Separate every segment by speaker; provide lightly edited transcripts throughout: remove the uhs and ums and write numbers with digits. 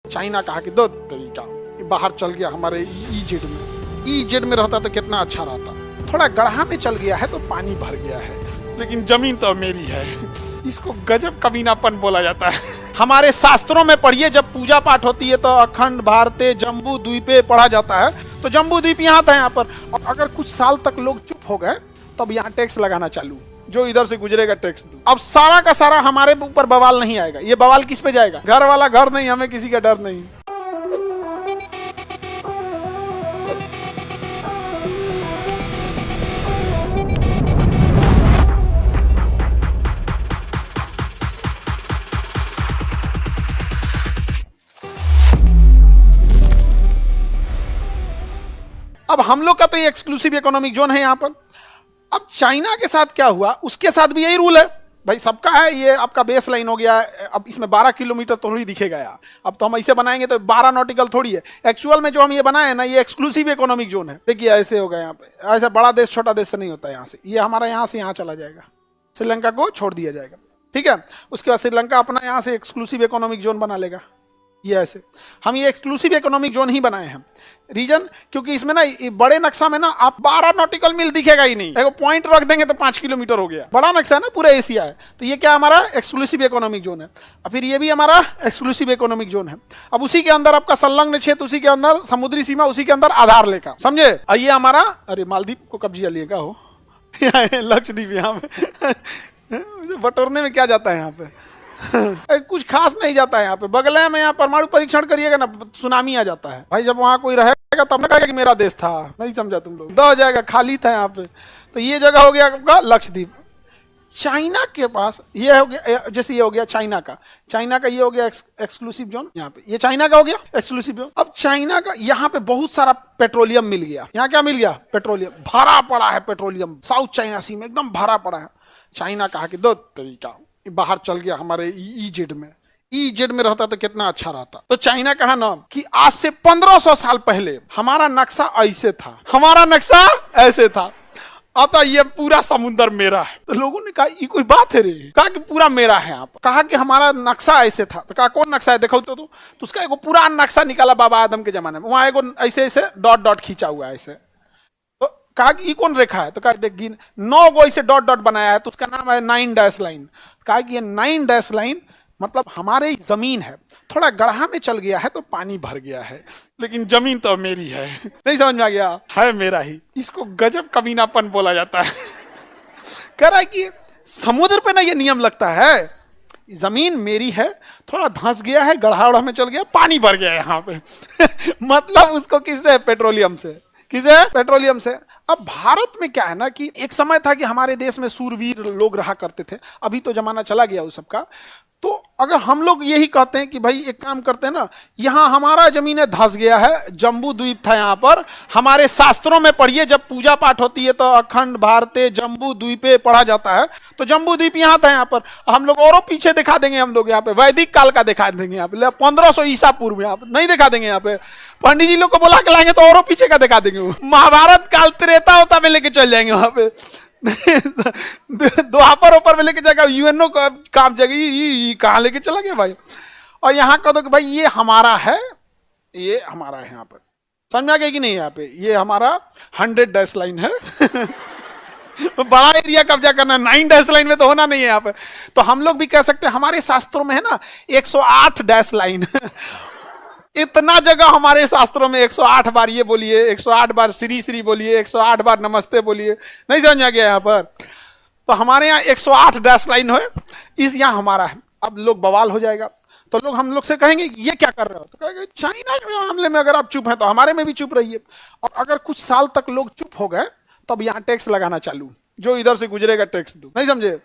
Speaker 1: China कहा कि दो तरीका बाहर चल गया हमारे ईजेड में रहता तो कितना अच्छा रहता। थोड़ा गढ़ा में चल गया है तो पानी भर गया है, लेकिन जमीन तो मेरी है। इसको गजब कमीनापन बोला जाता है। हमारे शास्त्रों में पढ़िए, जब पूजा पाठ होती है तो अखंड भारते जम्बू द्वीपे पढ़ा जाता है। तो जम्बू द्वीप यहाँ था, यहाँ पर। और अगर कुछ साल तक लोग चुप हो गए तब यहाँ टैक्स लगाना चालू, जो इधर से गुजरेगा टैक्स दो। अब सारा का सारा हमारे ऊपर बवाल नहीं आएगा। ये बवाल किस पे जाएगा? घर वाला घर नहीं, हमें किसी का डर नहीं। अब हम लोग का तो ये एक्सक्लूसिव इकोनॉमिक जोन है यहाँ पर। अब चाइना के साथ क्या हुआ, उसके साथ भी यही रूल है भाई, सबका है। ये आपका बेस लाइन हो गया। अब इसमें 12 किलोमीटर थोड़ी दिखेगा यार। अब तो हम ऐसे बनाएंगे तो 12 नॉटिकल थोड़ी है। एक्चुअल में जो हम ये बनाए ना, ये एक्सक्लूसिव इकोनॉमिक जोन है। देखिए ऐसे होगा यहाँ पे। ऐसा बड़ा देश छोटा देश से नहीं होता। यहाँ से ये हमारा यहाँ से यहाँ चला जाएगा, श्रीलंका को छोड़ दिया जाएगा, ठीक है। उसके बाद श्रीलंका अपना यहाँ से एक्सक्लूसिव इकोनॉमिक जोन बना लेगा। ये ऐसे हम ये एक्सक्लूसिव इकोनॉमिक जोन ही बनाए हैं। रीजन क्योंकि इसमें ना बड़े नक्शा में ना आप 12 नॉटिकल मील दिखेगा ही नहीं। एक पॉइंट रख देंगे तो 5 किलोमीटर हो गया। बड़ा नक्शा है ना, पूरा एशिया है। तो ये क्या हमारा एक्सक्लूसिव इकोनॉमिक जोन है। और फिर ये भी हमारा एक्सक्लूसिव इकोनॉमिक जोन है। अब उसी के अंदर आपका संलग्न क्षेत्र, उसी के अंदर समुद्री सीमा, उसी के अंदर आधार लेखा, समझे। ये हमारा, अरे मालदीव को कब्जा लिएगा हो लक्षद्वीप यहाँ पे बटोरने में क्या जाता है यहाँ पे कुछ खास नहीं जाता है यहाँ पे। बगल में यहाँ परमाणु परीक्षण करिएगा ना, सुनामी आ जाता है भाई। जब वहां कोई रहेगा तब ना कहेगा कि मेरा देश था। नहीं समझा तुम लोग, हो जाएगा, खाली था यहाँ पे। तो ये जगह हो गया आपका लक्षद्वीप। चाइना के पास ये हो गया, जैसे ये हो गया चाइना का ये हो गया एक्सक्लूसिव जोन। यहाँ पे ये चाइना का हो गया एक्सक्लूसिव जोन। अब चाइना का यहाँ पे बहुत सारा पेट्रोलियम मिल गया। यहाँ क्या मिल गया? पेट्रोलियम भरा पड़ा है। पेट्रोलियम साउथ चाइना सी में एकदम भरा पड़ा है। चाइना कहा कि दो तरीका बाहर चल गया हमारे ईजेड में रहता तो कितना अच्छा रहता। तो चाइना कहा ना कि आज से 1500 साल पहले हमारा नक्शा ऐसे था, हमारा नक्शा ऐसे था, अतः ये पूरा समुद्र मेरा है। तो लोगों ने कहा ये कोई बात है रे? कहा कि पूरा मेरा है। आप कहा कि हमारा नक्शा ऐसे था। तो कहा कौन नक्शा है, देखो तो उसका एगो पूरा नक्शा निकाला बाबा आदम के जमाने में। वहां एगो ऐसे ऐसे डॉट डॉट खींचा हुआ है ऐसे। कहा कि ये कौन रेखा है? तो कहा देखिए 9 गो ऐसे डॉट डॉट बनाया है, तो उसका नाम है 9 डैश लाइन। कहा कि ये 9 डैश लाइन मतलब हमारे जमीन है। थोड़ा गढ़ा में चल गया है तो पानी भर गया है, लेकिन जमीन तो मेरी है। नहीं समझ में आ गया? है मेरा ही। इसको गजब कमीनापन बोला जाता है। कह रहा है कि समुद्र पे ना ये नियम लगता है, जमीन मेरी है, थोड़ा धंस गया है, गढ़ा में चल गया, पानी भर गया है यहाँ पे। मतलब उसको किससे? पेट्रोलियम से। किसे? पेट्रोलियम से। अब भारत में क्या है ना कि एक समय था कि हमारे देश में सूरवीर लोग रहा करते थे। अभी तो जमाना चला गया उस सबका। तो अगर हम लोग यही कहते हैं कि भाई एक काम करते हैं ना, यहाँ हमारा जमीन धंस गया है, जम्बू द्वीप था यहाँ पर। हमारे शास्त्रों में पढ़िए, जब पूजा पाठ होती है तो अखंड भारते जम्बू द्वीपे पढ़ा जाता है। तो जम्बू द्वीप यहाँ था यहाँ पर। हम लोग औरों पीछे दिखा देंगे, हम लोग यहाँ पे वैदिक काल का दिखा देंगे, यहाँ पे 1500 ईसा पूर्व यहाँ पे नहीं दिखा देंगे। यहाँ पे पंडित जी लोग को बुला के लाएंगे तो औरों पीछे का दिखा देंगे। महाभारत काल त्रेता होता में लेके चल जाएंगे वहां पे। द्वापर ऊपर में लेके जाएगा, यूएनओ काम जाएगी, कहाँ लेके चला गया भाई। और यहाँ कह दो कि भाई ये हमारा है, ये हमारा है। यहाँ पर समझ में आ गया कि नहीं? यहाँ पे ये हमारा 100 डैश लाइन है। बड़ा एरिया कब्जा करना, 9 डैश लाइन में तो होना नहीं है यहाँ पे। तो हम लोग भी कह सकते हैं, हमारे शास्त्रों में है ना 108 डैश लाइन। इतना जगह हमारे शास्त्रों में 108 बार ये बोलिए, 108 बार श्री श्री बोलिए, 108 बार नमस्ते बोलिए। नहीं समझ आ गया यहाँ पर? तो हमारे यहाँ 108 डैश लाइन है, इस यहाँ हमारा है। अब लोग बवाल हो जाएगा तो लोग हम लोग से कहेंगे ये क्या कर रहे हो? तो कहेंगे चाइना के मामले में अगर आप चुप हैं तो हमारे में भी चुप रहिए। और अगर कुछ साल तक लोग चुप हो गए तब यहाँ टैक्स लगाना चालू, जो इधर से गुजरेगा टैक्स दो। नहीं समझे?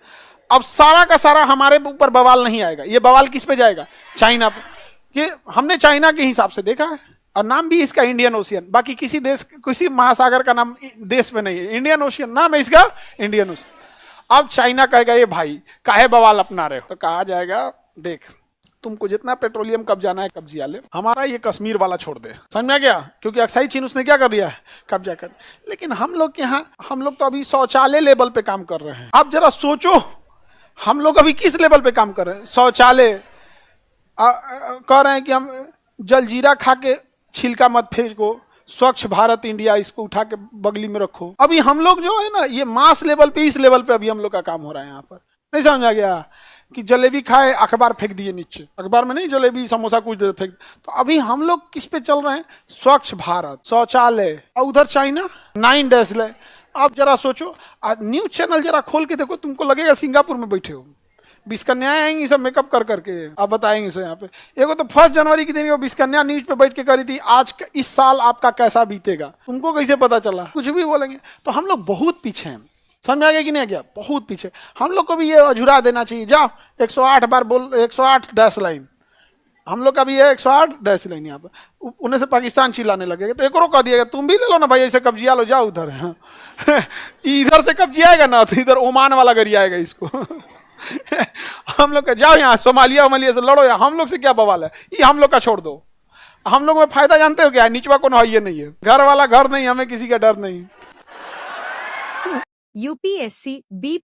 Speaker 1: अब सारा का सारा हमारे ऊपर बवाल नहीं आएगा। ये बवाल किस पे जाएगा? चाइना पे। कि हमने चाइना के हिसाब से देखा है, और नाम भी इसका इंडियन ओशियन। बाकी किसी देश, किसी महासागर का नाम देश पे नहीं है। इंडियन ओशियन नाम है इसका, इंडियन ओशियन। अब चाइना कहेगा ये भाई काहे बवाल अपना रहे हो? तो कहा जाएगा देख तुमको जितना पेट्रोलियम कब्जाना है कब्जिया ले, हमारा ये कश्मीर वाला छोड़ दे। समझ में आ गया? क्योंकि अक्साई चीन उसने क्या कर दिया है? कब्जा कर। लेकिन हम लोग के यहाँ, हम लोग तो अभी शौचालय लेवल पे काम कर रहे हैं। आप जरा सोचो, हम लोग अभी किस लेवल पे काम कर रहे हैं? शौचालय कह रहे हैं कि हम जलजीरा खा के छिलका मत फेंको, स्वच्छ भारत इंडिया इसको उठा के बगली में रखो। अभी हम लोग जो है ना, ये मास लेवल पे, इस लेवल पे अभी हम लोग का काम हो रहा है यहाँ पर। नहीं समझा गया कि जलेबी खाए अखबार फेंक दिए नीचे, अखबार में नहीं जलेबी समोसा कुछ दे फेंक। तो अभी हम लोग किस पे चल रहे हैं? स्वच्छ भारत, शौचालय। और उधर चाइना 9 डैश ले। अब जरा सोचो, न्यूज चैनल जरा खोल के देखो, तुमको लगेगा सिंगापुर में बैठे हो। 20 कन्याएं आएंगी सब मेकअप कर करके, आप बताएंगे सर यहाँ पे। एगो तो 1 जनवरी के दिन 20 कन्या न्यूज पे बैठ के करी थी, आज इस साल आपका कैसा बीतेगा, तुमको कैसे पता चला? कुछ भी बोलेंगे। तो हम लोग बहुत पीछे हैं, समझ आ गया कि नहीं गया? बहुत पीछे। हम लोग को भी ये अझुरा देना चाहिए। जाओ 108 बार बोल, 108 डैश लाइन। हम लोग का भी है 108 डैश लाइन यहाँ पे। उन्हें से पाकिस्तान चिल्लाने लगेगा तो एक और कह दिएगा तुम भी ले लो ना भाई, ऐसे कब्जिया लो, जाओ उधर। इधर से कब्जियाएगा ना तो इधर ओमान वाला गरी आएगा इसको। हम लोग का जाओ यहाँ सोमालिया वमालिया से लड़ो, या हम लोग से क्या बवाल है, ये हम लोग का छोड़ दो। हम लोग में फायदा जानते हो क्या है? निचवा को ना, ये नहीं है, घर वाला घर नहीं, हमें किसी का डर नहीं।
Speaker 2: UPSC B